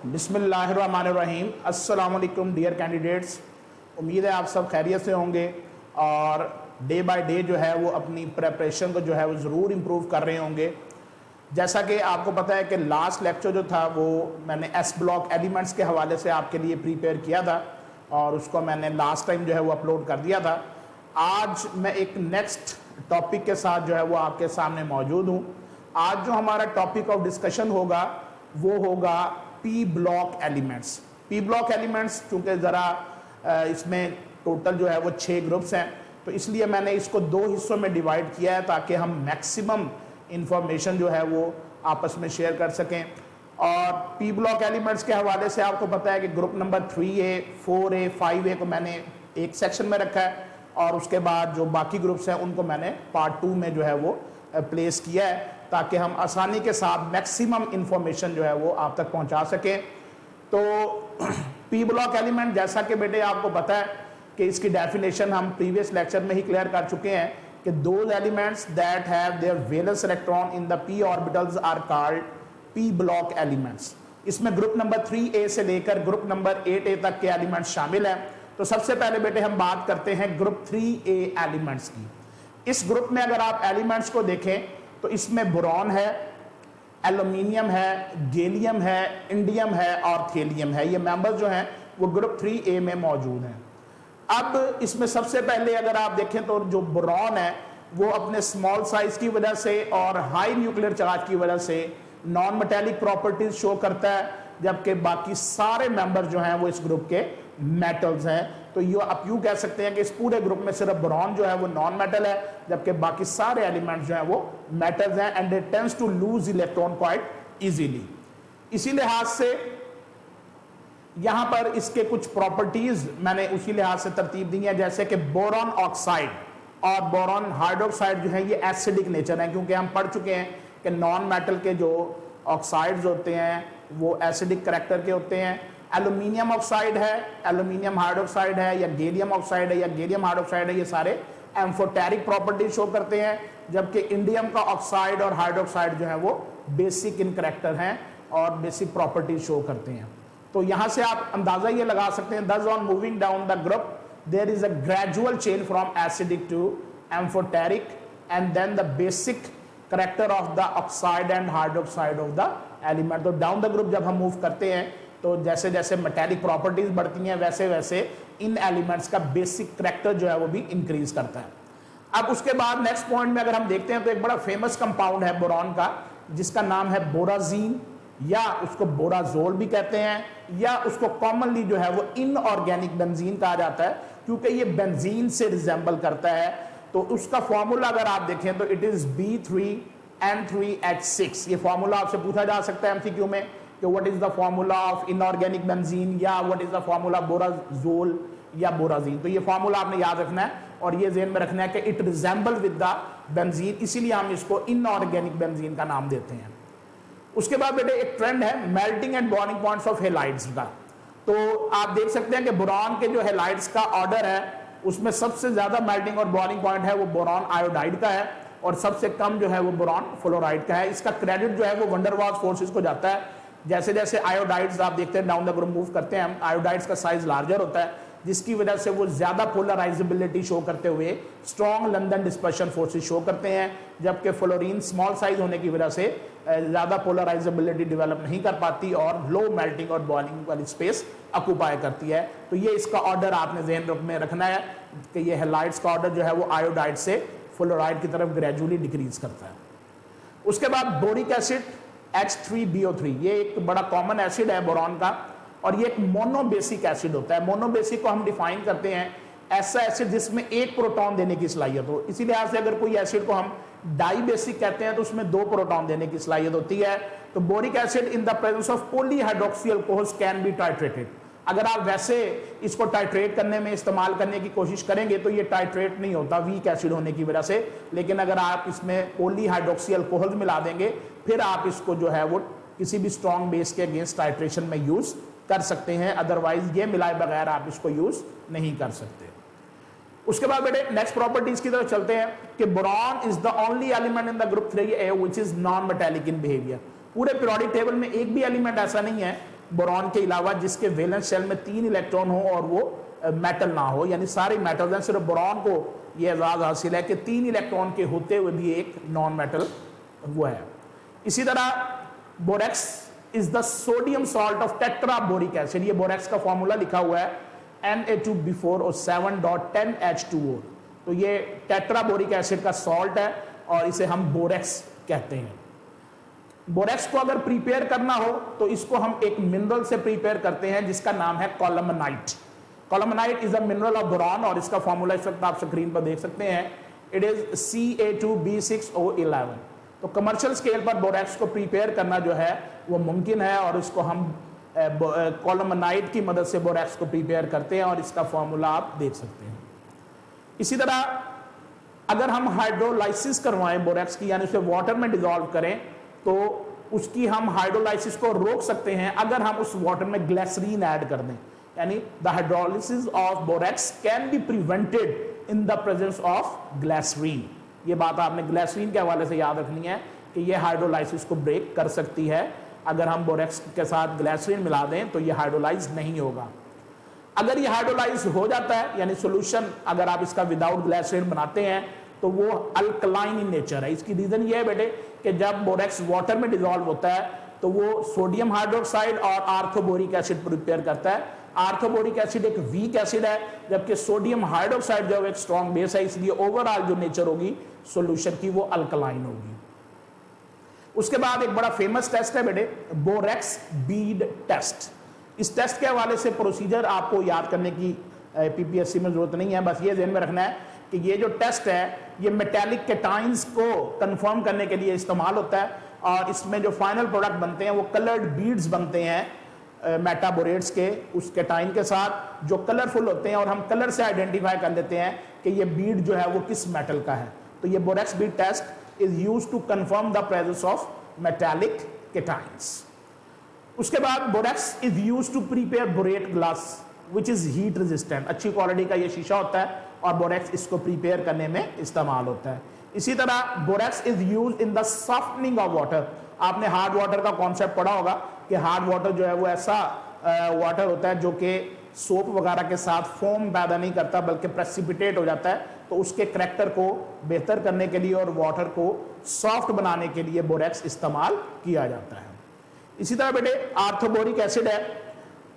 बिस्मिल्लाहिर्रहमानिर्रहीम। अस्सलाम वालेकुम डियर कैंडिडेट्स। उम्मीद है आप सब खैरियत से होंगे और डे बाय डे जो है वो अपनी प्रेपरेशन को जो है वो ज़रूर इम्प्रूव कर रहे होंगे। जैसा कि आपको पता है कि लास्ट लेक्चर जो था वो मैंने एस ब्लॉक एलिमेंट्स के हवाले से आपके लिए प्रिपेयर किया था और उसको मैंने लास्ट टाइम जो है वो अपलोड कर दिया था। आज मैं एक नेक्स्ट टॉपिक के साथ जो है वो आपके सामने मौजूद हूँ। आज जो हमारा टॉपिक ऑफ डिस्कशन होगा वो होगा P block elements. P block elements चूँकि ज़रा इसमें टोटल जो है वो 6 ग्रुप्स हैं, तो इसलिए मैंने इसको 2 हिस्सों में डिवाइड किया है ताकि हम मैक्सिमम इंफॉर्मेशन जो है वो आपस में शेयर कर सकें। और पी ब्लॉक एलिमेंट्स के हवाले से आपको पता है कि group number 3A, 4A, 5A को मैंने एक सेक्शन में रखा है और उसके बाद जो बाकी ग्रुप्स हैं उनको मैंने पार्ट 2 में जो है वो प्लेस किया है ताकि हम आसानी के साथ मैक्सिमम इंफॉर्मेशन जो है वो आप तक पहुंचा सकें। तो पी ब्लॉक एलिमेंट जैसा कि बेटे आपको पता है कि इसकी डेफिनेशन हम प्रीवियस लेक्चर में ही क्लियर कर चुके हैं कि those elements that have their valence electron in the P orbitals are called P block elements. इसमें ग्रुप नंबर 3A से लेकर ग्रुप नंबर 8A तक के एलिमेंट्स शामिल हैं। तो सबसे पहले बेटे हम बात करते हैं ग्रुप 3A एलिमेंट्स की। इस ग्रुप में अगर आप एलिमेंट्स को देखें तो इसमें बोरॉन है, एल्यूमिनियम है, गैलियम है, इंडियम है और थेलियम है। ये मेंबर्स जो हैं वो ग्रुप 3A में मौजूद हैं। अब इसमें सबसे पहले अगर आप देखें तो जो बोरॉन है वो अपने स्मॉल साइज की वजह से और हाई न्यूक्लियर चार्ज की वजह से नॉन मेटेलिक प्रॉपर्टीज शो करता है, जबकि बाकी सारे मेंबर जो हैं वो इस ग्रुप के मेटल्स हैं। तो ये आप यूँ कह सकते हैं कि इस पूरे ग्रुप में सिर्फ बोरॉन जो है वो नॉन मेटल है, जबकि बाकी सारे एलिमेंट्स जो हैं वो मेटल्स हैं and it tends to lose electron quite easily. इसी लिहाज से यहाँ पर इसके कुछ प्रॉपर्टीज मैंने उसी लिहाज से तरतीब दी है, जैसे कि बोरॉन ऑक्साइड और बोरॉन हाइड्रोक्साइड जो है ये एसिडिक नेचर है, क्योंकि हम पढ़ चुके हैं कि नॉन मेटल के जो ऑक्साइड्स होते हैं वो एसिडिक करैक्टर के होते हैं। एल्यूमिनियम ऑक्साइड है, एल्यूमिनियम हाइड्रोक्साइड है या गैलियम ऑक्साइड है या गैलियम हाइड्रोक्साइड है, ये सारे एम्फोटेरिक प्रॉपर्टीज शो करते हैं, जबकि इंडियम का ऑक्साइड और हाइड्रोक्साइड जो है वो बेसिक इन करैक्टर हैं और बेसिक प्रॉपर्टीज शो करते हैं। तो यहाँ से आप अंदाजा ये लगा सकते हैं, thus on moving down the group there is a gradual change from acidic to amphoteric and then the basic character of the oxide and hydroxide of the element। तो down the group जब हम move करते हैं तो जैसे जैसे metallic properties बढ़ती हैं वैसे वैसे इन एलिमेंट्स का बेसिक करैक्टर जो है वो भी इंक्रीज करता है। अब उसके बाद नेक्स्ट पॉइंट में अगर हम देखते हैं तो एक बड़ा फेमस कंपाउंड है बोरॉन का जिसका नाम है बोराजीन, या उसको बोराजोल भी कहते हैं, या उसको कॉमनली जो है वो इनऑर्गेनिक बेंजीन कहा जाता है, क्योंकि ये बेंजीन से रिजेंबल करता है। तो उसका फॉर्मूला अगर आप देखें तो इट इज B3N3H6। ये फॉर्मूला आपसे पूछा जा सकता है MCQ में कि what is the formula of inorganic benzene या व्हाट इज द फॉर्मूला बोराजोल या बोराजीन। तो ये फॉर्मूला आपने याद रखना है और ये ज़हन में रखना है कि it resemble with the benzene, इसीलिए हम इसको इनऑर्गेनिक बेंजीन का नाम देते हैं। उसके बाद बेटे एक ट्रेंड है melting and boiling points of halides का। तो आप देख सकते हैं कि बोरॉन के जो हेलाइड्स का ऑर्डर है उसमें सबसे ज्यादा मेल्टिंग और बॉइलिंग पॉइंट है वो बोरॉन आयोडाइड का है और सबसे कम जो है वो बोरॉन फ्लोराइड का है। इसका क्रेडिट जो है वो वंडरवाल्स फोर्सेस को जाता है। जैसे जैसे आयोडाइड्स आप देखते हैं डाउन द ग्रुप मूव करते हैं हम, आयोडाइड्स का साइज लार्जर होता है जिसकी वजह से वो ज्यादा पोलराइजेबिलिटी शो करते हुए strong London dispersion forces show करते हैं, जबकि फ्लोरीन स्मॉल साइज होने की वजह से ज्यादा पोलराइजेबिलिटी डेवलप नहीं कर पाती और लो मेल्टिंग और बॉइलिंग वाली स्पेस ऑक्यूपाई करती है। तो ये इसका ऑर्डर आपने ज़हन में रखना है कि ये हेलाइड्स का ऑर्डर जो है वो आयोडाइड से फ्लोराइड की तरफ ग्रेजुअली डिक्रीज करता है। उसके बाद बोरिक एसिड H3BO3, ये एक बड़ा कॉमन एसिड है बोरॉन का और ये एक मोनोबेसिक एसिड होता है। मोनोबेसिक को हम डिफाइन करते हैं ऐसा एसिड जिसमें एक प्रोटॉन देने की सलाहियत हो। इसी लिहाज से अगर कोई एसिड को हम डाइबेसिक कहते हैं तो उसमें 2 प्रोटॉन देने की सलाहियत होती है। तो boric acid in the presence of polyhydroxy alcohols can be titrated. अगर आप वैसे इसको टाइट्रेट करने में इस्तेमाल करने की कोशिश करेंगे तो ये टाइट्रेट नहीं होता वीक एसिड होने की वजह से, लेकिन अगर आप इसमें पॉलीहाइड्रोक्सी अल्कोहल मिला देंगे फिर आप इसको जो है वो किसी भी स्ट्रॉन्ग बेस के अगेंस्ट टाइट्रेशन में यूज कर सकते हैं, अदरवाइज ये मिलाए बगैर आप इसको यूज नहीं कर सकते। उसके बाद बेटे नेक्स्ट प्रॉपर्टीज की तरफ चलते हैं कि boron is the only element in the group 3A which is non metallic in behaviour. पूरे पीरियोडिक टेबल में एक भी एलिमेंट ऐसा नहीं है बोरॉन के अलावा जिसके वैलेंस शेल में 3 इलेक्ट्रॉन हो और वो मेटल ना हो, यानी सारे मेटल हैं, सिर्फ बोरॉन को ये एजाज हासिल है कि 3 इलेक्ट्रॉन के होते हुए भी एक नॉन मेटल वो है। इसी तरह borax is the sodium salt of tetra boric acid, ये बोरेक्स का फॉर्मूला लिखा हुआ है Na2B4O7.10H2O, तो ये टेट्रा बोरिक एसिड का सॉल्ट है और इसे हम बोरेक्स कहते हैं। बोरेक्स को अगर प्रिपेयर करना हो तो इसको हम एक मिनरल से प्रिपेयर करते हैं जिसका नाम है colemanite. Colemanite is a mineral of boron और इसका फॉर्मूला इस वक्त आप स्क्रीन पर देख सकते हैं, इट इज Ca2B6O11। तो कमर्शियल स्केल पर बोरेक्स को प्रिपेयर करना जो है वो मुमकिन है और इसको हम कॉलमनाइट की मदद से बोरेक्स को प्रिपेयर करते हैं और इसका फॉर्मूला आप देख सकते हैं। इसी तरह अगर हम हाइड्रोलाइसिस करवाएं बोरेक्स की, यानी उसे वाटर में डिसॉल्व करें, तो उसकी हम हाइड्रोलाइसिस को रोक सकते हैं अगर हम उस वाटर में ग्लिसरीन ऐड कर दें, यानी the hydrolysis of borax can be prevented in the presence of glycerine. ये बात आपने ग्लिसरीन के हवाले से याद रखनी है कि ये हाइड्रोलाइसिस को ब्रेक कर सकती है। अगर हम बोरेक्स के साथ ग्लिसरीन मिला दें तो ये हाइड्रोलाइज नहीं होगा। अगर ये हाइड्रोलाइज हो जाता है, यानी सोल्यूशन अगर आप इसका विदाउट ग्लिसरीन बनाते हैं तो वो अल्कलाइन इन नेचर है। इसकी रीजन ये है बेटे कि जब बोरेक्स वाटर में डिसॉल्व होता है तो वो सोडियम हाइड्रोक्साइड और आर्थोबोरिक एसिड प्रिपेयर करता है। आर्थोबोरिक एसिड एक वीक एसिड है जबकि सोडियम हाइड्रोक्साइड जो एक स्ट्रॉन्ग बेस है, इसलिए ओवरऑल जो नेचर होगी सॉल्यूशन की वो अल्कलाइन होगी। उसके बाद एक बड़ा फेमस टेस्ट है बेटे बोरेक्स बीड टेस्ट। इस टेस्ट के हवाले से प्रोसीजर आपको याद करने की पीपीएससी में जरूरत नहीं है, बस ये ध्यान में रखना है कि ये जो टेस्ट है ये मेटालिक कैटाइंस को कंफर्म करने के लिए इस्तेमाल होता है और इसमें जो फाइनल प्रोडक्ट बनते हैं वो कलर्ड बीड्स बनते हैं मेटाबोरेट्स के उस कैटाइन के साथ जो कलरफुल होते हैं और हम कलर से आइडेंटिफाई कर लेते हैं कि ये बीड जो है वो किस मेटल का है। तो ये borax bead test is used to confirm the presence of metallic cations. उसके बाद borax is used to prepare borate glass which is heat resistant. अच्छी क्वालिटी का ये शीशा होता है और बोरेक्स इसको प्रिपेयर करने में इस्तेमाल होता है। इसी तरह borax is used in the softening of water. आपने हार्ड वाटर का कॉन्सेप्ट पढ़ा होगा कि हार्ड वाटर जो है वो ऐसा वाटर होता है जो कि सोप वगैरह के साथ फोम पैदा नहीं करता बल्कि प्रेसिपिटेट हो जाता है। तो उसके करैक्टर को बेहतर करने के लिए और वाटर को सॉफ्ट बनाने के लिए बोरेक्स इस्तेमाल किया जाता है। इसी तरह बेटे आर्थोबोरिक एसिड है,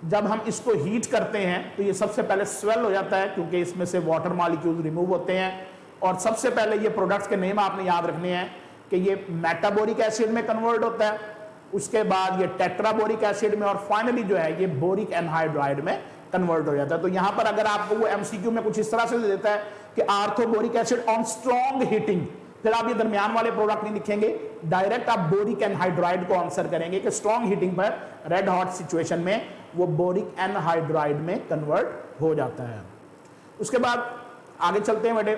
जब हम इसको हीट करते हैं तो ये सबसे पहले स्वेल हो जाता है क्योंकि इसमें से वाटर मॉलिक्यूल्स रिमूव होते हैं और सबसे पहले ये प्रोडक्ट्स के नेम आपने याद रखने हैं कि ये मेटाबोरिक एसिड में कन्वर्ट होता है, उसके बाद ये टेट्राबोरिक एसिड में और फाइनली जो है ये बोरिक एनहाइड्राइड में कन्वर्ट हो जाता है। तो यहां पर अगर आपको वो एमसीक्यू में कुछ इस तरह से देता है कि आर्थोबोरिक एसिड ऑन स्ट्रॉन्ग हीटिंग, फिर आप ये दरमियान वाले प्रोडक्ट नहीं लिखेंगे, डायरेक्ट आप बोरिक एनहाइड्राइड को आंसर करेंगे कि स्ट्रॉन्ग हीटिंग पर रेड हॉट सिचुएशन में वो बोरिक एनहाइड्राइड में कन्वर्ट हो जाता है। उसके बाद आगे चलते हैं बेटे,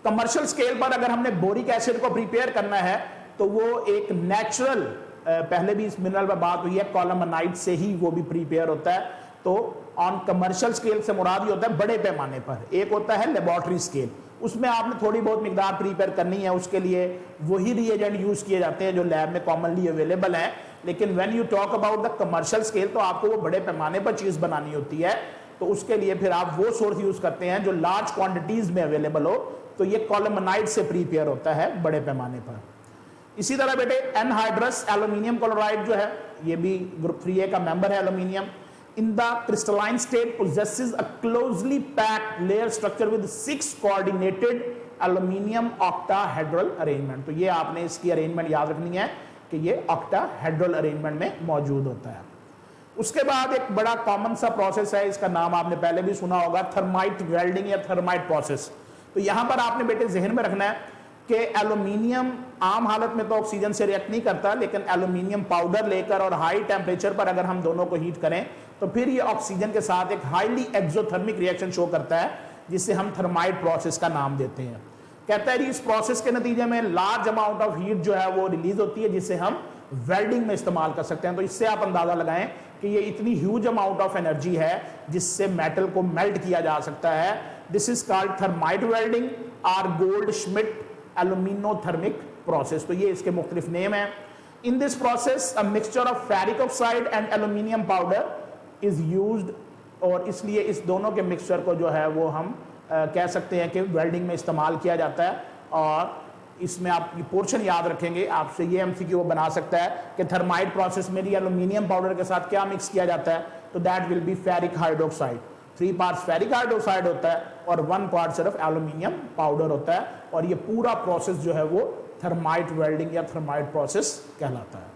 कमर्शियल स्केल पर अगर हमने बोरिक एसिड को प्रिपेयर करना है तो वो एक नेचुरल, पहले भी इस मिनरल पर बात हुई है, कॉलमनाइट से ही वो भी प्रिपेयर होता है। तो ऑन कमर्शियल स्केल से मुराद ही होता है बड़े पैमाने पर। एक होता है लेबोरेटरी स्केल, उसमें आपने थोड़ी बहुत मिकदार प्रिपेयर करनी है, उसके लिए वही रिएजेंट यूज किए जाते हैं जो लैब में कॉमनली अवेलेबल हैं। लेकिन when you talk about the commercial scale तो आपको वो बड़े पैमाने पर चीज बनानी होती है, तो उसके लिए फिर आप वो सोर्स यूज करते हैं जो लार्ज क्वांटिटीज में अवेलेबल हो। तो ये कॉलमनाइट से प्रिपेयर होता है बड़े पैमाने पर। इसी तरह बेटे एनहाइड्रस एल्यूमिनियम क्लोराइड जो है ये भी ग्रुप 3A का मेंबर है aluminium. in the crystalline state possesses a closely packed layer structure with 6 coordinated aluminium octahedral arrangement। तो ये आपने इसकी अरेंजमेंट याद रखनी है कि ये octahedral arrangement में मौजूद होता है। उसके बाद एक बड़ा कॉमन सा प्रोसेस है, इसका नाम आपने पहले भी सुना होगा, थर्माइट वेल्डिंग या थर्माइट प्रोसेस। तो यहां पर आपने बेटे जहन में रखना है कि एल्यूमिनियम आम हालत में तो ऑक्सीजन से रिएक्ट नहीं करता, लेकिन एल्यूमिनियम पाउडर लेकर और हाई टेम्परेचर पर अगर हम दोनों को हीट करें तो फिर ये ऑक्सीजन के साथ एक हाईली एक्सोथर्मिक रिएक्शन शो करता है जिसे हम थर्माइट प्रोसेस का नाम देते हैं। कहता है इस प्रोसेस के नतीजे में लार्ज अमाउंट ऑफ हीट जो है वो रिलीज होती है जिसे हम वेल्डिंग में इस्तेमाल कर सकते हैं। तो इससे आप अंदाजा लगाएं कि ये इतनी ह्यूज अमाउंट ऑफ एनर्जी है जिससे मेटल को मेल्ट किया जा सकता है। This is called thermite welding और गोल्ड श्मिट एल्यूमिनोथर्मिक प्रोसेस। तो ये इसके मुख्तलिफ नेम है। In this process a mixture of ferric oxide and aluminium powder is used, और इसलिए इस दोनों के मिक्सचर को जो है वो हम कह सकते हैं कि वेल्डिंग में इस्तेमाल किया जाता है। और इसमें आप पोर्शन याद रखेंगे, आपसे ये एमसीक्यू बना सकता है कि थर्माइट प्रोसेस में एल्यूमिनियम पाउडर के साथ क्या मिक्स किया जाता है, तो that will be ferric hydroxide. 3 parts ferric hydroxide होता है और 1 पार्ट सिर्फ एल्यूमिनियम पाउडर होता है, और ये पूरा प्रोसेस जो है वो थर्माइट वेल्डिंग या थर्माइट प्रोसेस कहलाता है।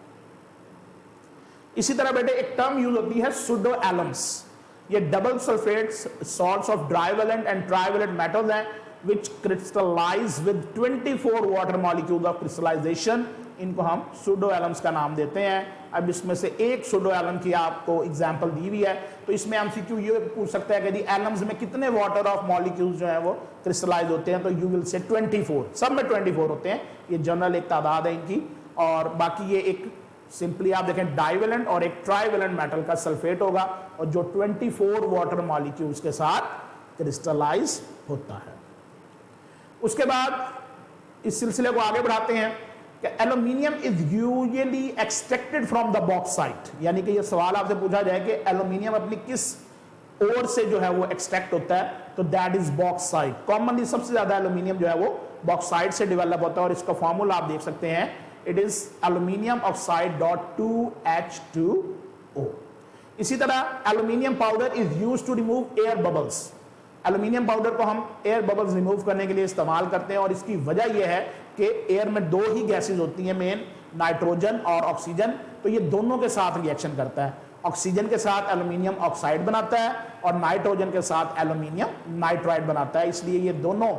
इसी तरह बेटे एक टर्म यूज होती है सुडो एलम्स। ये double sulphates salts of divalent and trivalent metals हैं which crystallize with 24 water molecules of crystallization। इनको हम सुडो एलम्स का नाम देते हैं। अब इसमें से एक सुडो एलम की आपको एग्जांपल दी हुई है, तो इसमें एमसीक्यू ये पूछ सकता है कि जी एलम्स में कितने वाटर ऑफ मॉलिक्यूल्स जो है वो क्रिस्टलाइज होते हैं, तो यू विल से 24, सब में 24 होते हैं। ये जनरल एक तादाद है इनकी, और बाकी ये एक सिंपली आप देखें डाइवेलेंट और एक ट्राइवेलेंट मेटल का सल्फेट होगा, और जो 24 वाटर मॉलिक्यूल्स के साथ क्रिस्टलाइज होता है। उसके बाद इस सिलसिले को आगे बढ़ाते हैं कि aluminium is usually extracted from the bauxite, यानी कि ये सवाल आपसे पूछा जाए कि एल्यूमिनियम अपनी किस ओर से जो है वो एक्सट्रैक्ट होता है, तो दैट इज बॉक्साइट। कॉमनली सबसे ज्यादा एल्यूमिनियम जो है वो बॉक्साइट से डेवलप होता है, और इसका फॉर्मूला आप देख सकते हैं, it is aluminium oxide .2H2O। इसी तरह aluminium powder is used to remove air bubbles. Aluminium powder को हम एयर बबल्स रिमूव करने के लिए इस्तेमाल करते हैं, और इसकी वजह यह है कि एयर में 2 ही गैसेस होती हैं मेन, नाइट्रोजन और ऑक्सीजन, तो ये दोनों के साथ रिएक्शन करता है। ऑक्सीजन के साथ एल्यूमिनियम ऑक्साइड बनाता है और नाइट्रोजन के साथ एल्यूमिनियम नाइट्राइड बनाता है, इसलिए ये दोनों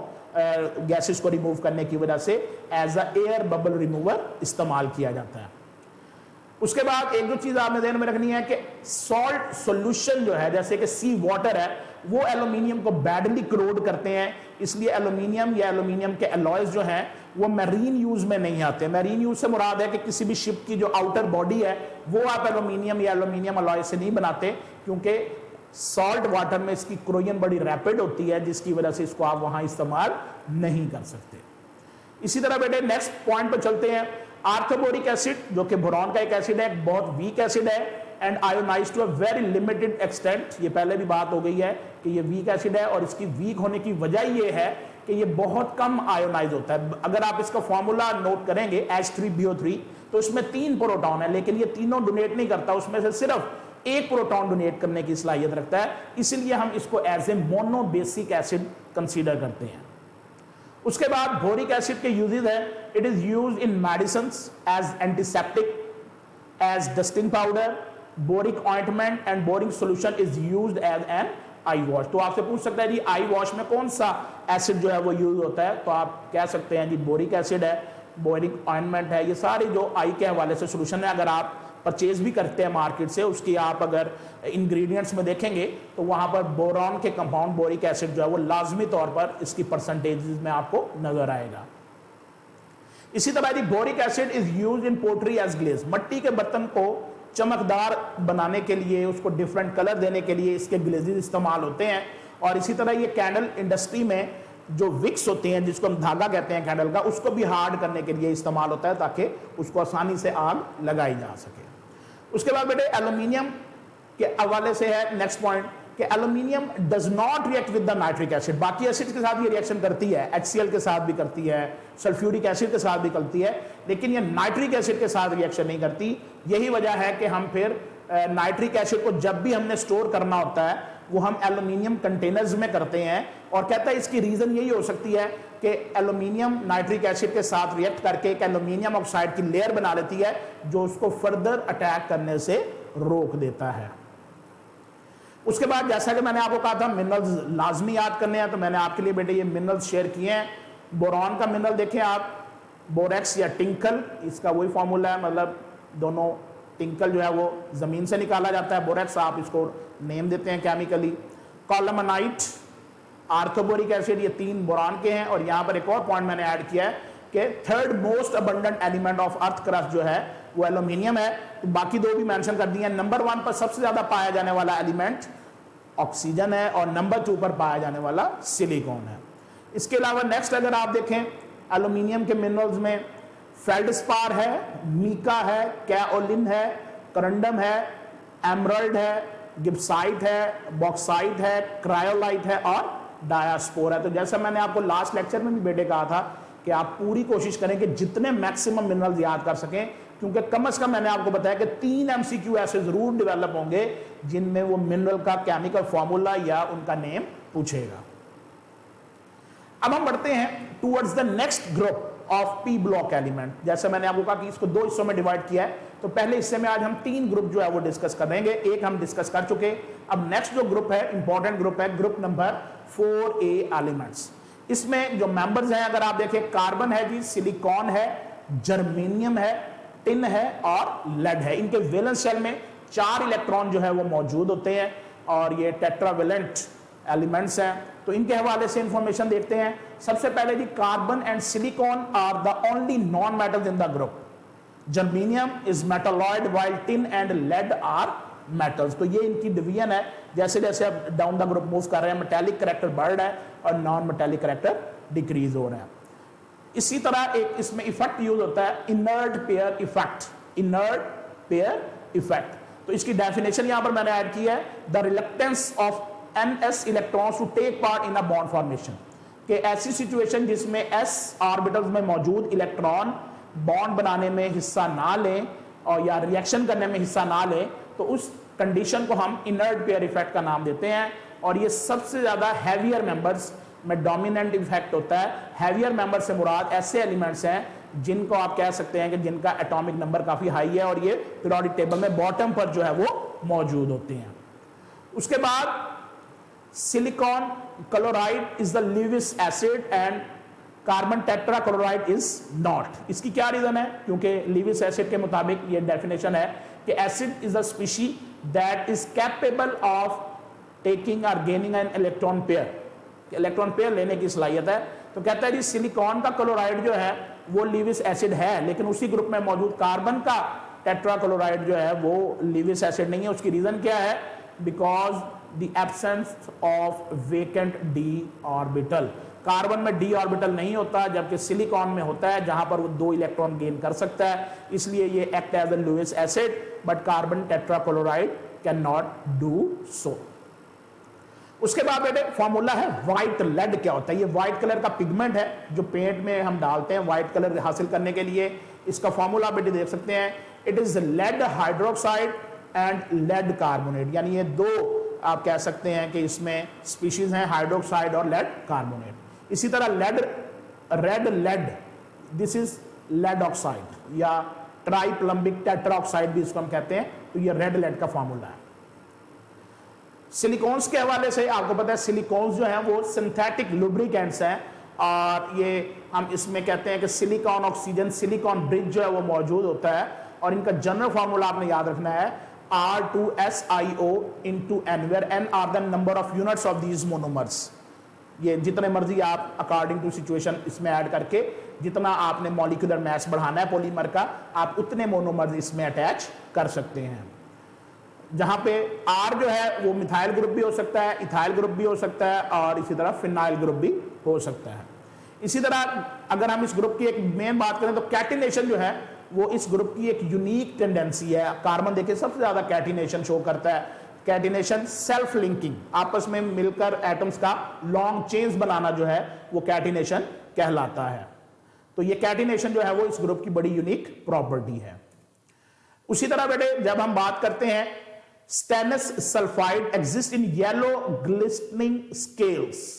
गैसेस को रिमूव करने की वजह से as a air bubble remover इस्तेमाल किया जाता है। उसके बाद एक जो चीज आपने ध्यान में रखनी है कि सॉल्ट सॉल्यूशन जो है, जैसे कि सी वाटर है, वो एल्यूमिनियम को बैडली क्रोड करते हैं, इसलिए एल्यूमिनियम या एल्यूमिनियम के अलॉयज जो हैं वो मैरीन यूज में नहीं आते। मैरीन यूज से मुराद है कि किसी भी शिप की जो आउटर बॉडी है वो आप एल्यूमिनियम या एल्यूमिनियम अलॉय से नहीं बनाते, क्योंकि सॉल्ट वाटर में इसकी क्रोजन बड़ी रैपिड होती है, जिसकी वजह से इसको आप वहां इस्तेमाल नहीं कर सकते। इसी तरह बेटे नेक्स्ट पॉइंट पर चलते हैं। आर्थोबोरिक एसिड जो कि बोरॉन का एक एसिड है, एक बहुत वीक एसिड है and ionized to a very limited extent. ये पहले भी बात हो गई है कि ये वीक एसिड है, और इसकी वीक होने की वजह ये है कि ये बहुत कम आयोनाइज होता है। अगर आप इसका फॉर्मूला नोट करेंगे H3BO3, तो इसमें 3 प्रोटॉन है, लेकिन ये तीनों डोनेट नहीं करता, उसमें से सिर्फ 1 प्रोटॉन डोनेट करने की सलाहियत रखता है, इसलिए हम इसको as a monobasic acid consider करते हैं। उसके बाद बोरिक एसिड के यूजेस है, it is used in medicines as antiseptic, as dusting powder, boric ointment and boric solution is used as an eye wash. तो आपसे पूछ सकता है जी आई वॉश में कौन सा एसिड जो है वो यूज होता है, तो आप कह सकते हैं जी बोरिक एसिड है, बोरिक ऑइंटमेंट है, ये सारे जो आई के हवाले से सॉल्यूशन है, अगर आप परचेज भी करते हैं मार्केट से, उसकी आप अगर इंग्रेडिएंट्स में देखेंगे तो वहां पर बोरॉन के कंपाउंड बोरिक एसिड जो है वो लाजमी तौर पर इसकी परसेंटेज में आपको नजर आएगा। इसी तरह boric acid is used in pottery as glaze. मट्टी के बर्तन को चमकदार बनाने के लिए, उसको डिफरेंट कलर देने के लिए इसके ग्लेजेस इस्तेमाल होते हैं। और इसी तरह ये कैंडल इंडस्ट्री में जो विक्स होते हैं, जिसको हम धागा कहते हैं कैंडल का, उसको भी हार्ड करने के लिए इस्तेमाल होता है ताकि उसको आसानी से आग लगाई जा सके। उसके बाद बेटे एल्यूमिनियम के हवाले से है नेक्स्ट पॉइंट कि aluminium does not react with the nitric acid. बाकी एसिड के साथ ये रिएक्शन करती है, HCl के साथ भी करती है, सल्फ्यूरिक एसिड के साथ भी करती है, लेकिन ये नाइट्रिक एसिड के साथ रिएक्शन नहीं करती। यही वजह है कि हम फिर नाइट्रिक एसिड को जब भी हमने स्टोर करना होता है वो हम एल्यूमिनियम कंटेनर्स में करते हैं, और कहता है इसकी रीजन यही हो सकती है कि एल्यूमिनियम नाइट्रिक एसिड के साथ रिएक्ट करके एक एल्यूमिनियम ऑक्साइड की लेयर बना लेती है जो उसको फर्दर अटैक करने से रोक देता है। उसके बाद जैसा कि मैंने आपको कहा था मिनरल्स लाजमी याद करने हैं, तो मैंने आपके लिए बेटे ये मिनरल्स शेयर किए हैं। बोरॉन का मिनरल देखें आप, बोरेक्स या टिंकल, इसका वही फॉर्मूला है, मतलब दोनों, टिंकल जो है वो जमीन से निकाला जाता है, बोरेक्स आप इसको नेम देते हैं केमिकली। कॉलमनाइट, आर्थोबोरिक एसिड, ये 3 बोरॉन के हैं। और यहाँ पर एक और पॉइंट मैंने ऐड किया है कि third most abundant element of earth crust जो है वो एल्यूमिनियम है। तो बाकी 2 भी मेंशन कर दिए हैं। नंबर 1 पर सबसे ज्यादा पाया जाने वाला एलिमेंट ऑक्सीजन है, और नंबर 2 पर पाया जाने वाला सिलिकॉन है। इसके अलावा नेक्स्ट अगर आप देखें एल्यूमिनियम के मिनरल्स में फेल्डस्पार है, मीका है, कैओलिन है, करंडम है, एमरल्ड है, गिब्साइट है, बॉक्साइट है, क्रायोलाइट है और डायास्पोर है। तो जैसा मैंने आपको लास्ट लेक्चर में भी बेटे कहा था कि आप पूरी कोशिश करें कि जितने मैक्सिमम मिनरल्स याद कर सकें, क्योंकि कम से कम मैंने आपको बताया कि 3 एमसीक्यू ऐसे जरूर डेवलप होंगे जिनमें वो मिनरल का केमिकल फॉर्मूला या उनका नेम पूछेगा। अब हम बढ़ते हैं towards the next group of P block element. जैसे मैंने आपको कहा कि इसको 2 हिस्सों में डिवाइड किया है, तो पहले हिस्से में आज हम 3 ग्रुप जो है वो डिस्कस करेंगे। एक हम डिस्कस कर चुके, अब नेक्स्ट जो ग्रुप है इंपॉर्टेंट ग्रुप है, ग्रुप नंबर 4A एलिमेंट्स। इसमें जो मेंबर्स हैं अगर आप देखें, कार्बन है जी, सिलिकॉन है, जर्मेनियम है, टिन है और लेड है। इनके वैलेंस शेल में 4 इलेक्ट्रॉन जो है वो मौजूद होते हैं और ये टेट्रावेलेंट एलिमेंट्स हैं। तो इनके हवाले से इंफॉर्मेशन देखते हैं। सबसे पहले जी, carbon and silicon are the only non metals in the group. Germanium is metalloid while tin and lead are metals. तो ये इनकी डिवीजन है। जैसे जैसे अब डाउन द ग्रुप मूव कर रहे हैं, मेटेलिक करैक्टर बढ़ रहा है और नॉन मेटेलिक करैक्टर डिक्रीज हो रहा है। इसी तरह एक इसमें इफेक्ट यूज होता है, inert pair effect. Inert pair effect, तो इसकी डेफिनेशन यहां पर मैंने ऐड की है, the reluctance of ns electrons to take part in a bond formation. कि ऐसी सिचुएशन जिसमें s ऑर्बिटल्स में मौजूद इलेक्ट्रॉन बॉन्ड बनाने में हिस्सा ना लें और या रिएक्शन करने में हिस्सा ना लें, तो उस कंडीशन को हम इनर्ट पेयर इफेक्ट का नाम देते हैं। और ये सबसे ज्यादा हैवियर मेंबर्स में डोमिनेंट इफेक्ट होता है। हैवियर मेंबर से मुराद ऐसे एलिमेंट्स हैं जिनको आप कह सकते हैं कि जिनका एटॉमिक नंबर काफी हाई है और ये पीरियोडिक टेबल में बॉटम पर जो है वो मौजूद होते हैं। उसके बाद silicon chloride is the Lewis acid and carbon tetrachloride is not. इसकी क्या रीजन है? क्योंकि लीविस एसिड के मुताबिक ये डेफिनेशन है कि acid is the species that is capable of taking or gaining an electron pair. Electron pair लेने की सलाहियत है। तो कहता है जी सिलिकॉन का क्लोराइड जो है वो लीविस एसिड है, लेकिन उसी ग्रुप में मौजूद कार्बन का टेट्राक्लोराइड जो है वो लीविस एसिड नहीं है। उसकी रीजन क्या है? Because the absence of vacant D orbital. Carbon में डी ऑर्बिटल नहीं होता, जबकि सिलिकॉन में होता है, जहां पर वो 2 इलेक्ट्रॉन गेन कर सकता है, इसलिए ये act as a Lewis acid, but carbon tetrachloride can not do so. उसके बाद बेटे फॉर्मूला है व्हाइट लेड। क्या होता है? ये व्हाइट कलर का पिगमेंट है जो पेंट में हम डालते हैं व्हाइट कलर हासिल करने के लिए। इसका फॉर्मूला बेटे देख सकते हैं, it is lead hydroxide and lead carbonate. यानी ये 2 आप कह सकते हैं कि इसमें स्पीशीज हैं, हाइड्रोक्साइड और लेड कार्बोनेट। इसी तरह lead, red lead, this is lead oxide या ट्राइप्लम्बिक टेट्राऑक्साइड भी इसको हम कहते हैं। तो ये रेड लेड का फॉर्मूला है। सिलिकॉन्स के हवाले से आपको पता है सिलिकॉन्स जो हैं वो सिंथेटिक लुब्रिकेंट्स हैं और ये हम इसमें कहते हैं कि सिलिकॉन ऑक्सीजन, सिलिकॉन ब्रिज जो है वो मौजूद होता है और इनका जनरल फॉर्मूला आपने याद रखना है R2SiO into N, where N are the number of units of these monomers। ये जितने मर्जी आप अकॉर्डिंग टू सिचुएशन इसमें ऐड करके जितना आपने मॉलिक्यूलर मास बढ़ाना है पॉलीमर का, आप उतने मोनोमर्स इसमें अटैच कर सकते हैं। जहां पे R जो है वो मिथाइल ग्रुप भी हो सकता है, इथाइल ग्रुप भी हो सकता है और इसी तरह फिनाइल ग्रुप भी हो सकता है। इसी तरह अगर हम इस ग्रुप की एक मेन बात करें तो कैटिनेशन जो है वो इस ग्रुप की एक यूनिक टेंडेंसी है। कार्बन देखिए सबसे ज्यादा कैटिनेशन शो करता है। कैटिनेशन सेल्फ लिंकिंग, आपस में मिलकर एटम्स का लॉन्ग चेन्स बनाना जो है वो कैटिनेशन कहलाता है। तो ये कैटिनेशन जो है वो इस ग्रुप की बड़ी यूनिक प्रॉपर्टी है। उसी तरह बेटे जब हम बात करते हैं stannous sulphide exist in yellow glistening scales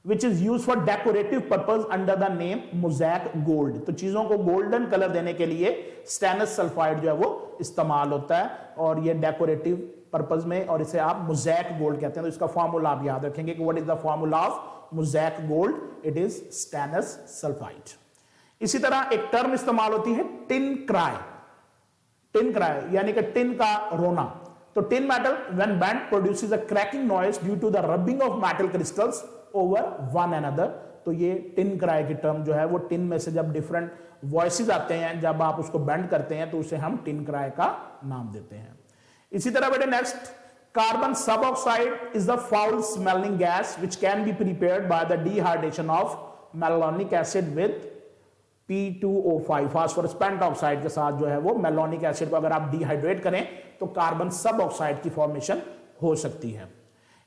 which is used for decorative purpose under the name mosaic gold। तो चीजों को गोल्डन कलर देने के लिए स्टेनस सल्फाइड जो है वो इस्तेमाल होता है और ये डेकोरेटिव पर्पस में, और इसे आप मोज़ैक गोल्ड कहते हैं। तो इसका फॉर्मूला आप याद रखेंगे कि what is the formula of mosaic gold? It is stannous sulphide. इसी तरह एक टर्म इस्तेमाल होती है टिन क्राई। टिन क्राई यानी कि टिन का रोना। तो tin metal when bent produces a cracking noise due to the rubbing of metal crystals over one another. तो ये टिन क्राई की टर्म जो है वो टिन में से जब डिफरेंट वॉइसेस आते हैं, जब आप उसको बेंड करते हैं तो उसे हम टिन क्राई का नाम देते हैं। इसी तरह बेटे next, carbon sub oxide is the foul smelling gas which can be prepared by the dehydration of malonic acid with P2O5 phosphorus pentoxide के साथ जो है वो मेलोनिक एसिड को अगर आप डिहाइड्रेट करें तो कार्बन सब ऑक्साइड की फॉर्मेशन हो सकती है।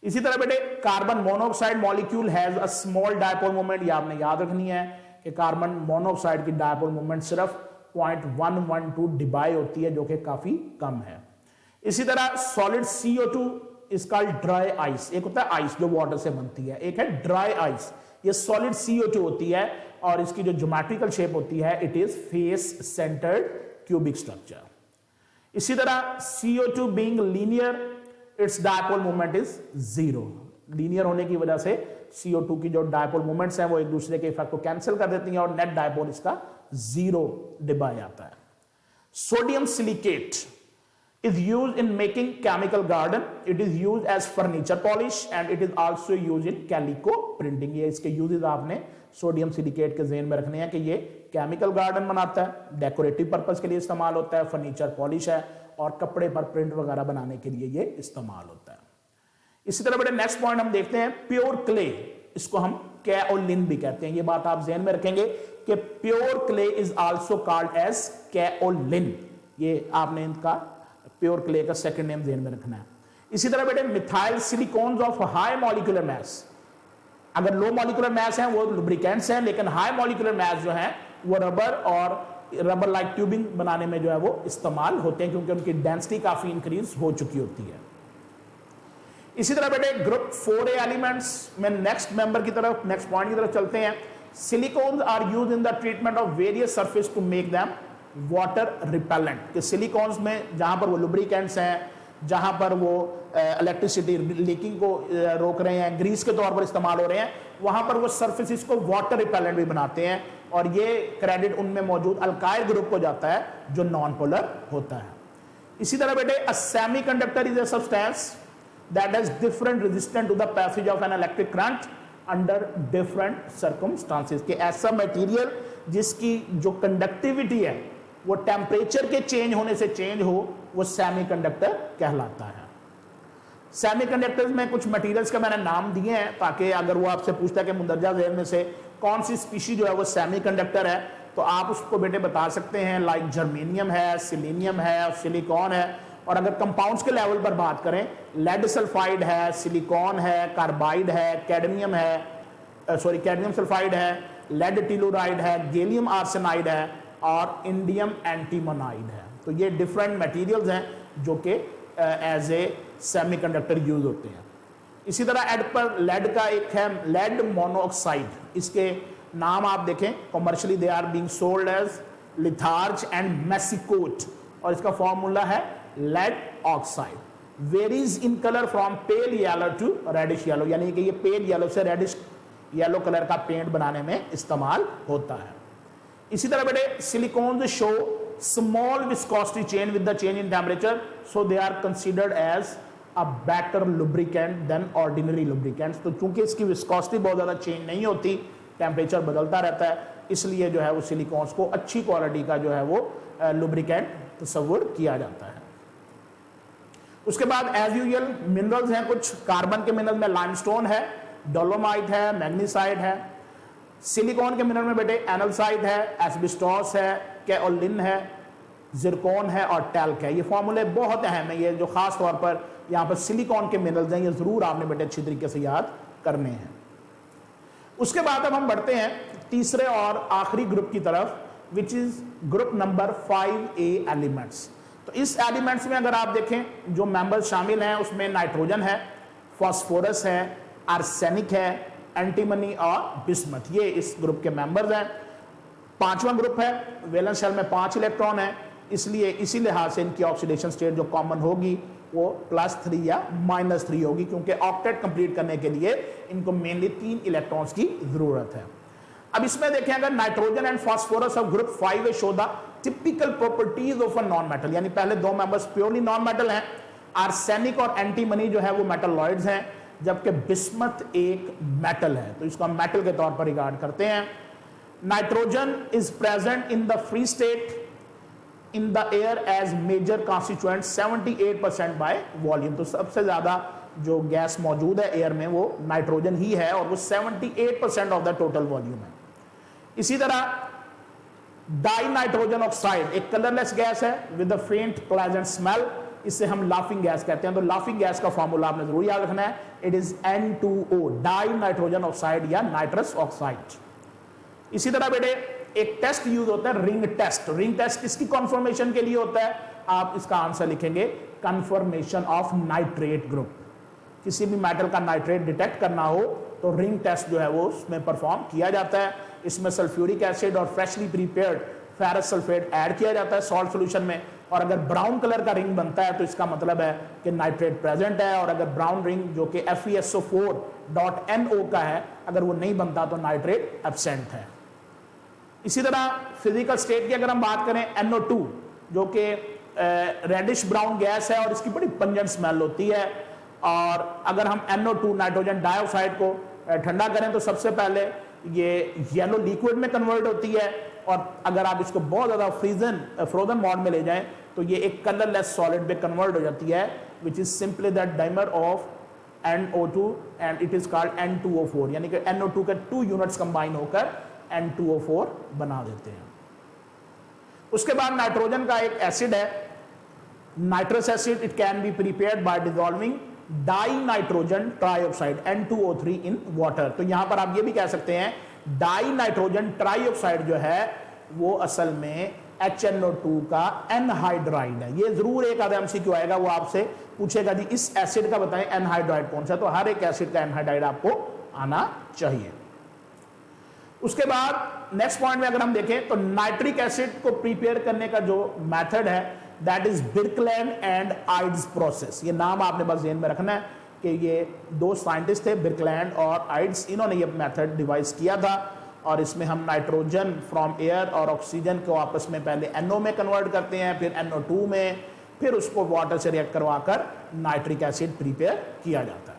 इसी तरह बेटे carbon monoxide molecule has a small dipole moment, ये आपने याद रखनी है कि कार्बन मोनोऑक्साइड की डायपोल मोमेंट सिर्फ 0.112 डिबाई होती है, जो कि काफी कम है। इसी तरह solid CO2 is called dry ice, एक होता है आइस जो वाटर से बनती है, एक है ड्राई आइस, ये सॉलिड CO2 होती है और इसकी जो ज्योमेट्रिकल शेप होती है it is face centred cubic structure. इसी तरह CO2 being linear it's dipole moment is 0, linear होने की वजह से CO2 की जो डायपोल मोमेंट्स हैं वो एक दूसरे के इफेक्ट को कैंसिल कर देती हैं और नेट डायपोल इसका 0 डिबाई आता है। Sodium silicate is used in making chemical garden, it is used as furniture polish and it is also used in calico printing। ये इसके यूजेस आपने सोडियम सिलिकेट के ज़हन में रखने हैं कि ये केमिकल गार्डन बनाता है, डेकोरेटिव पर्पस के लिए इस्तेमाल होता है, फर्नीचर पॉलिश है और कपड़े पर प्रिंट वगैरह बनाने के लिए ये इस्तेमाल होता है। इसी तरह बड़े नेक्स्ट पॉइंट हम देखते हैं प्योर क्ले, इसको हम कैओलिन भी कहते हैं, ये बात आप ज़हन में रखेंगे कि pure clay is also called as kaolin, ये आपने इनका प्योर क्ले का सेकंड नेम ध्यान में रखना है। इसी तरह बेटे methyl silicones of high molecular mass, अगर लो मॉलिक्यूलर मास है वो लुब्रिकेंट्स हैं, लेकिन हाई मॉलिक्यूलर मास जो है वो रबर और रबर लाइक ट्यूबिंग बनाने में जो है वो इस्तेमाल होते हैं क्योंकि उनकी डेंसिटी काफी इंक्रीज हो चुकी होती है। इसी तरह बेटे ग्रुप 4A एलिमेंट्स में नेक्स्ट मेंबर की तरफ, नेक्स्ट पॉइंट की तरफ चलते हैं। Silicones are used in the treatment of various surface to make them water repellent, कि सिलिकॉन्स में जहां पर वो लुब्रिकेंट्स हैं, जहां पर वो इलेक्ट्रिसिटी लीकिंग को रोक रहे हैं, ग्रीस के तौर पर इस्तेमाल हो रहे हैं, वहां पर वो सरफेसिस को वाटर रिपेलेंट भी बनाते हैं और ये क्रेडिट उनमें मौजूद अल्काइल ग्रुप को जाता है जो नॉन पोलर होता है। इसी तरह बेटे a semiconductor is a substance that is different resistant to the passage of an electric current under different circumstances, कि ऐसा मटेरियल जिसकी जो कंडक्टिविटी है वो टेम्परेचर के चेंज होने से चेंज हो, वो सेमीकंडक्टर कहलाता है। सेमीकंडक्टर्स में कुछ मटेरियल्स का मैंने नाम दिए हैं ताकि अगर वो आपसे पूछता है कि मुंदरजा ज़हन में से कौन सी स्पीशी जो है वो सेमीकंडक्टर है तो आप उसको बेटे बता सकते हैं, लाइक जर्मेनियम है, सिलीनियम है, सिलिकॉन है। और अगर कंपाउंड्स के लेवल पर बात करें, लेड सल्फाइड है, सिलिकॉन है, कार्बाइड है, कैडमियम है, कैडमियम सल्फाइड है, लेड टिलोराइड है, गैलियम आर्सेनाइड है और इंडियम एंटीमोनाइड है। तो ये डिफरेंट मटेरियल्स हैं जो कि एज ए सेमीकंडक्टर यूज होते हैं। इसी तरह एड पर लेड का एक है लेड मोनोऑक्साइड, इसके नाम आप देखें, commercially they are being sold as litharge and massicot और इसका फॉर्मूला है lead oxide, varies in colour from pale yellow to reddish yellow, यानी कि ये पेल येलो से रेडिश येलो कलर का पेंट बनाने में इस्तेमाल होता है। इसी तरह बेटे silicones show small viscosity change with the change in temperature, so they are considered as a better lubricant than ordinary lubricants. तो चूंकि इसकी विस्कोसिटी बहुत ज्यादा चेंज नहीं होती, टेम्परेचर बदलता रहता है, इसलिए जो है वो सिलिकॉन्स को अच्छी क्वालिटी का जो है वो लुब्रिकेंट तस्वुर किया जाता है। उसके बाद एज यूजुअल मिनरल्स हैं, कुछ कार्बन के मिनरल में लाइमस्टोन है, डोलोमाइट है, मैग्नीसाइट है। सिलिकॉन के मिनरल में बेटे एनलसाइड है, एस्बेस्टॉस है, कैओलिन है, जिरकॉन है और टैल्क है। ये फॉर्मूले बहुत अहम है, ये जो खास तौर पर यहाँ पर सिलिकॉन के मिनरल्स हैं ये जरूर आपने बेटे अच्छी तरीके से याद करने हैं। उसके बाद अब हम बढ़ते हैं तीसरे और आखिरी ग्रुप की तरफ, which is group number 5A elements. तो इस एलिमेंट्स में अगर आप देखें जो मेंबर्स शामिल हैं उसमें नाइट्रोजन है, फास्फोरस है, आर्सेनिक है, एंटीमनी और बिस्मथ, ये इस ग्रुप के मेंबर्स हैं। पांचवा ग्रुप है, वैलेंस शेल में 5 इलेक्ट्रॉन है, इसलिए इसी लिहाज से इनकी ऑक्सीडेशन स्टेट जो कॉमन होगी वो +3 या -3 होगी, क्योंकि ऑक्टेट कंप्लीट करने के लिए इनको मेनली 3 इलेक्ट्रॉन्स की जरूरत है। अब इसमें देखें अगर nitrogen and phosphorus of group 5A show the typical properties of a non metal, यानी पहले 2 मेंबर्स प्योरली नॉन मेटल हैं, आर्सेनिक और एंटीमनी जो है वो मेटलॉइड्स हैं, जबकि बिस्मथ एक मेटल है, तो इसको हम मेटल के तौर पर रिगार्ड करते हैं। Nitrogen is present in the free state in the air as major constituent 78% by volume, तो सबसे ज्यादा जो गैस मौजूद है एयर में वो नाइट्रोजन ही है और वो 78% ऑफ द टोटल वॉल्यूम है। इसी तरह डाई नाइट्रोजन ऑक्साइड एक कलरलेस गैस है विद अ फेंट प्लेजेंट स्मेल, इससे हम लाफिंग गैस कहते हैं। तो लाफिंग गैस का फॉर्मूला आपने जरूर याद रखना है, it is N2O, die nitrogen oxide या नाइट्रस ऑक्साइड। इसी तरह बेटे एक टेस्ट यूज होता है रिंग टेस्ट। रिंग टेस्ट किसकी कॉन्फर्मेशन के लिए होता है? आप इसका आंसर लिखेंगे कन्फर्मेशन ऑफ नाइट्रेट ग्रुप। किसी भी मेटल का नाइट्रेट डिटेक्ट करना हो तो रिंग टेस्ट जो है वो उसमें परफॉर्म किया जाता है। इसमें सल्फ्यूरिक एसिड और freshly prepared ferrous sulphate add किया जाता है सॉल्ट सोल्यूशन में, और अगर ब्राउन कलर का रिंग बनता है तो इसका मतलब है कि नाइट्रेट प्रेजेंट है, और अगर ब्राउन रिंग जो कि FeSO4.NO का है अगर वो नहीं बनता तो नाइट्रेट एब्सेंट है। इसी तरह फिजिकल स्टेट की अगर हम बात करें, NO2 जो कि रेडिश ब्राउन गैस है और इसकी बड़ी पंजेंट स्मेल होती है, और अगर हम NO2 नाइट्रोजन डाइऑक्साइड को ठंडा करें तो सबसे पहले ये येलो लिक्विड में कन्वर्ट होती है, और अगर आप इसको बहुत ज़्यादा फ्रोजन मोड में ले जाएं तो ये एक कलरलेस सॉलिड में कन्वर्ट हो जाती है, which is simply that dimer of NO2 and it is called N2O4, यानी कि NO2 के 2 यूनिट्स कंबाइन होकर N2O4 बना देते हैं। उसके बाद नाइट्रोजन का एक एसिड है nitrous acid, it can be prepared bye dissolving die nitrogen trioxide N2O3 in water. तो यहां पर आप ये भी कह सकते हैं डाई नाइट्रोजन ट्राइऑक्साइड जो है वो असल में HNO2 का एनहाइड्राइड है। ये जरूर एक आधा MCQ आएगा, वो आपसे पूछेगा जी इस एसिड का बताएं एनहाइड्राइड कौन सा, तो हर एक एसिड का एनहाइड्राइड आपको आना चाहिए। उसके बाद नेक्स्ट पॉइंट में अगर हम देखें तो नाइट्रिक एसिड को प्रिपेयर करने का जो मेथड है that is Birkeland and Eyde's process. ये नाम आपने बस ध्यान में रखना है कि ये 2 साइंटिस्ट थे बिर्कलैंड और आइड्स, इन्होंने ये मेथड डिवाइस किया था, और इसमें हम नाइट्रोजन फ्रॉम एयर और ऑक्सीजन को आपस में पहले NO में कन्वर्ट करते हैं, फिर NO2 में, फिर उसको वाटर से रिएक्ट करवाकर नाइट्रिक एसिड प्रिपेयर किया जाता है।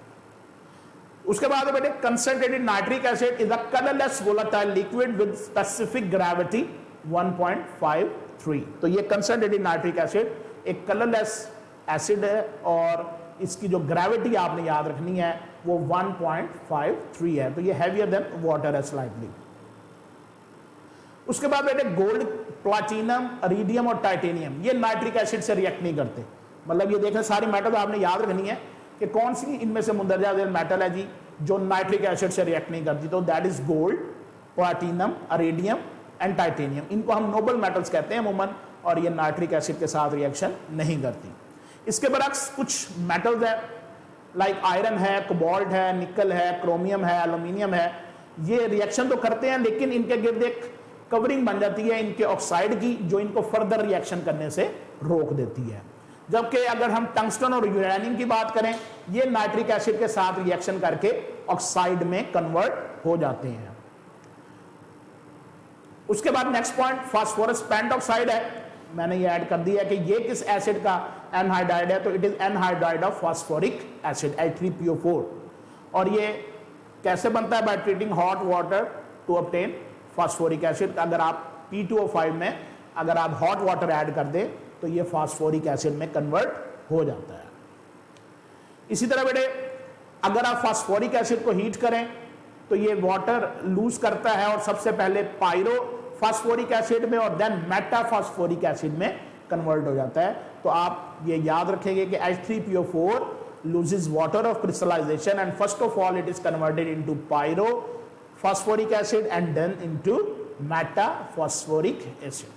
उसके बाद बेटे concentrated nitric acid is a colourless volatile liquid with specific gravity 1.53। तो ये कंसंट्रेटेड नाइट्रिक एसिड एक कलरलेस एसिड है, और इसकी जो ग्रेविटी आपने याद रखनी है वो 1.53 है, तो ये हैवियर देन वाटर है स्लाइटली। उसके बाद बेटे गोल्ड, प्लैटिनम, इरिडियम और टाइटेनियम ये नाइट्रिक एसिड से रिएक्ट नहीं करते। मतलब ये देखें सारी मेटल आपने याद रखनी है कि कौन सी इनमें से मुंदरजा झेल मेटल है जी जो नाइट्रिक एसिड से रिएक्ट नहीं करती, तो that is gold, platinum, iridium and titanium. इनको हम नोबल मेटल्स कहते हैं अमूमन, और ये नाइट्रिक एसिड के साथ रिएक्शन नहीं करती। इसके बरक्स कुछ मेटल्स है लाइक आयरन है, कोबाल्ट है, निकल है, क्रोमियम है, एल्यूमिनियम है, ये रिएक्शन तो करते हैं लेकिन इनके गिर्द एक कवरिंग बन जाती है इनके ऑक्साइड की जो इनको फर्दर रिएक्शन करने से रोक देती है। जबकि अगर हम टंगस्टन और यूरेनियम की बात करें, ये नाइट्रिक एसिड के साथ रिएक्शन करके ऑक्साइड में कन्वर्ट हो जाते हैं। उसके बाद नेक्स्ट पॉइंट फास्फोरस पेंटॉक्साइड है, मैंने ये ऐड कर दिया कि ये किस एसिड का एनहाइड्राइड है, तो it is anhydride of phosphoric acid H3PO4। और ये कैसे बनता है? By treating hot water to obtain phosphoric acid. अगर आप P2O5 में अगर आप हॉट वाटर ऐड कर दें तो ये फास्फोरिक एसिड में कन्वर्ट हो जाता है। इसी तरह बेटे अगर आप फास्फोरिक एसिड को हीट करें तो ये वाटर लूज करता है और सबसे पहले पायरो फास्फोरिक एसिड में और देन मेटाफास्फोरिक एसिड में कन्वर्ट हो जाता है। तो आप ये याद रखेंगे कि H3PO4 loses water of crystallization and first of all it is converted into pyrophosphoric acid and then into metaphosphoric acid।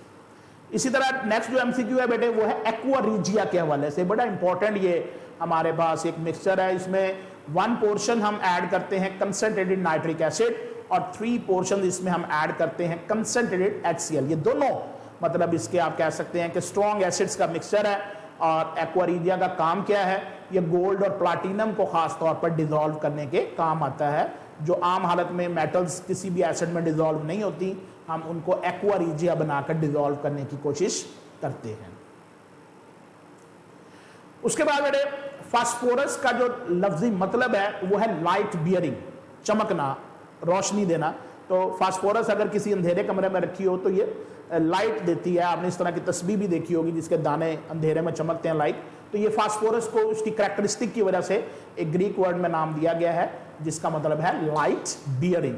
इसी तरह नेक्स्ट जो MCQ है बेटे वो है एक्वा रीजिया के हवाले से, बड़ा इंपॉर्टेंट ये हमारे पास एक मिक्सचर है, इसमें 1 पोर्शन हम ऐड करते हैं कंसंट्रेटेड नाइट्रिक एसिड और 3 पोर्शन इसमें हम ऐड करते हैं कंसंट्रेटेड HCl। ये दोनों मतलब इसके आप कह सकते हैं कि स्ट्रॉन्ग एसिड्स का मिक्सचर है। और एक्वा रीजिया का काम क्या है? ये गोल्ड और प्लैटिनम को खास तौर पर डिसॉल्व करने के काम आता है। जो आम हालत में मेटल्स किसी भी एसिड में डिसॉल्व नहीं होती, हम उनको एक्वा रीजिया बनाकर डिसॉल्व करने की कोशिश करते हैं। उसके बाद बेटे फास्फोरस का जो लफ्जी मतलब है वो है लाइट बियरिंग, चमकना, रोशनी देना। तो फास्फोरस अगर किसी अंधेरे कमरे में रखी हो तो ये लाइट देती है। आपने इस तरह की तस्वीर भी देखी होगी जिसके दाने अंधेरे में चमकते हैं लाइट। तो ये फास्फोरस को उसकी कैरेक्टरिस्टिक की वजह से एक ग्रीक वर्ड में नाम दिया गया है जिसका मतलब है लाइट बियरिंग।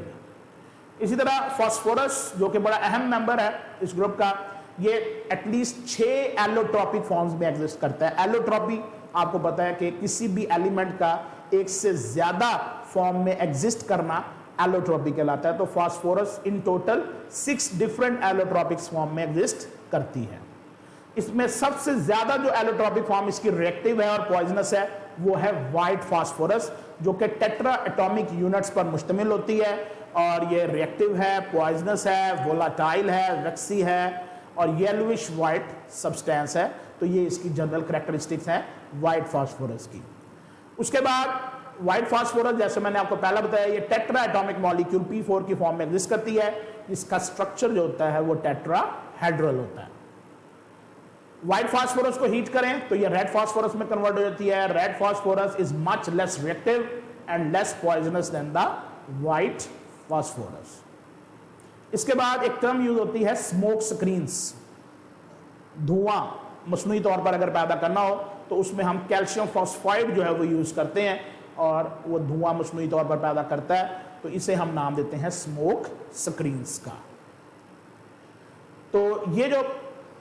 इसी तरह फास्फोरस जो कि बड़ा अहम मेंबर है इस ग्रुप का, ये एटलीस्ट 6 एलोट्रॉपिक फॉर्म्स में एग्जिस्ट करता है। एलोट्रॉपी आपको पता है कि किसी भी एलिमेंट का एक से ज्यादा फॉर्म में एग्जिस्ट करना एलोट्रॉपी कहलाता है। तो phosphorus in total 6 different allotropic form में एग्जिस्ट करती है। इसमें सबसे ज्यादा जो एलोट्रॉपिक फॉर्म इसकी रिएक्टिव है और पॉइजनस है वो है व्हाइट फास्फोरस, जो कि टेट्रा एटॉमिक यूनिट्स पर मुश्तमिल होती है और ये रिएक्टिव है, पॉइजनस है, वोलाटाइल है, वैक्सी है और येलोविश व्हाइट सब्सटेंस है। तो ये इसकी जनरल करैक्टरिस्टिक्स हैं व्हाइट फास्फोरस की। उसके बाद व्हाइट फास्फोरस, जैसे मैंने आपको पहला बताया, ये टेट्रा एटॉमिक मॉलिक्यूल P4 की फॉर्म में एग्जिस्ट करती है। इसका स्ट्रक्चर जो होता है वो टेट्राहेड्रल होता है। व्हाइट फास्फोरस को हीट करें तो ये रेड फास्फोरस में कन्वर्ट हो जाती है। Red phosphorus is much less reactive and less poisonous than the white phosphorus. इसके बाद एक टर्म यूज होती है स्मोक स्क्रीन्स। धुआं मसनूई तौर पर अगर पैदा करना हो तो उसमें हम कैल्शियम फॉस्फाइड जो है वो यूज करते हैं और वो धुआं मसनूई तौर पर पैदा करता है, तो इसे हम नाम देते हैं स्मोक स्क्रीन्स का। तो ये जो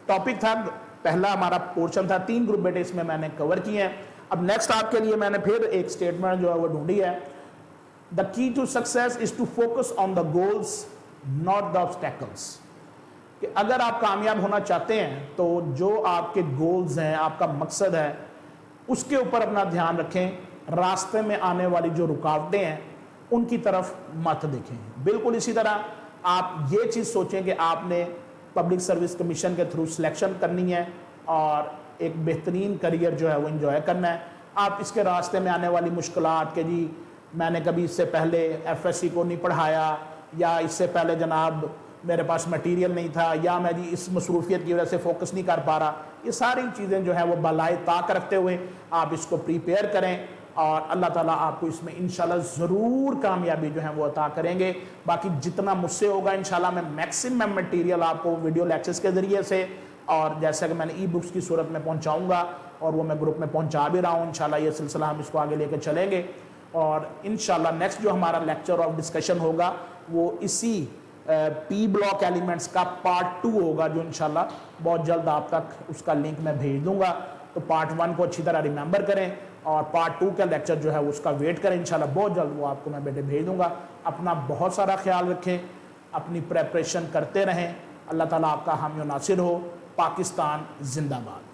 टॉपिक था, पहला हमारा पोर्शन था, 3 ग्रुप बेटे इसमें मैंने कवर किए हैं। अब नेक्स्ट आपके लिए मैंने फिर एक स्टेटमेंट जो है वो ढूंढी है। The key to success is to focus on the goals not the obstacles. कि अगर आप कामयाब होना चाहते हैं तो जो आपके गोल्स हैं, आपका मकसद है, उसके ऊपर अपना ध्यान रखें। रास्ते में आने वाली जो रुकावटें हैं उनकी तरफ मत देखें। बिल्कुल इसी तरह आप ये चीज़ सोचें कि आपने पब्लिक सर्विस कमीशन के थ्रू सिलेक्शन करनी है और एक बेहतरीन करियर जो है वो एंजॉय करना है। आप इसके रास्ते में आने वाली मुश्किलात के जी मैंने कभी इससे पहले FSC को नहीं पढ़ाया, या इससे पहले जनाब मेरे पास मटेरियल नहीं था, या मैं जी इस मसरूफियत की वजह से फोकस नहीं कर पा रहा, ये सारी चीज़ें जो है वो बलाए ताक रखते हुए आप इसको प्रिपेयर करें और अल्लाह ताला आपको इसमें इंशाल्लाह ज़रूर कामयाबी जो है वो अता करेंगे। बाकी जितना मुझसे होगा इंशाल्लाह मैं मैक्सिमम मटेरियल आपको वीडियो लेक्चर्स के ज़रिए से और जैसा कि मैंने ई-बुक्स की सूरत में पहुंचाऊंगा और वो मैं ग्रुप में पहुंचा भी रहा हूँ। इंशाल्लाह ये सिलसिला हम इसको आगे लेकर चलेंगे और इंशाल्लाह नेक्स्ट जो हमारा लेक्चर ऑफ डिस्कशन होगा वो इसी P ब्लॉक एलिमेंट्स का पार्ट 2 होगा, जो इंशाल्लाह बहुत जल्द आप तक उसका लिंक मैं भेज दूंगा। तो पार्ट 1 को अच्छी तरह रिमेंबर करें और पार्ट 2 का लेक्चर जो है उसका वेट करें। इंशाल्लाह बहुत जल्द वो आपको मैं बेटे भेज दूंगा। अपना बहुत सारा ख्याल रखें, अपनी प्रेपरेशन करते रहें। अल्लाह ताला आपका हामी और नासिर हो। पाकिस्तान जिंदाबाद।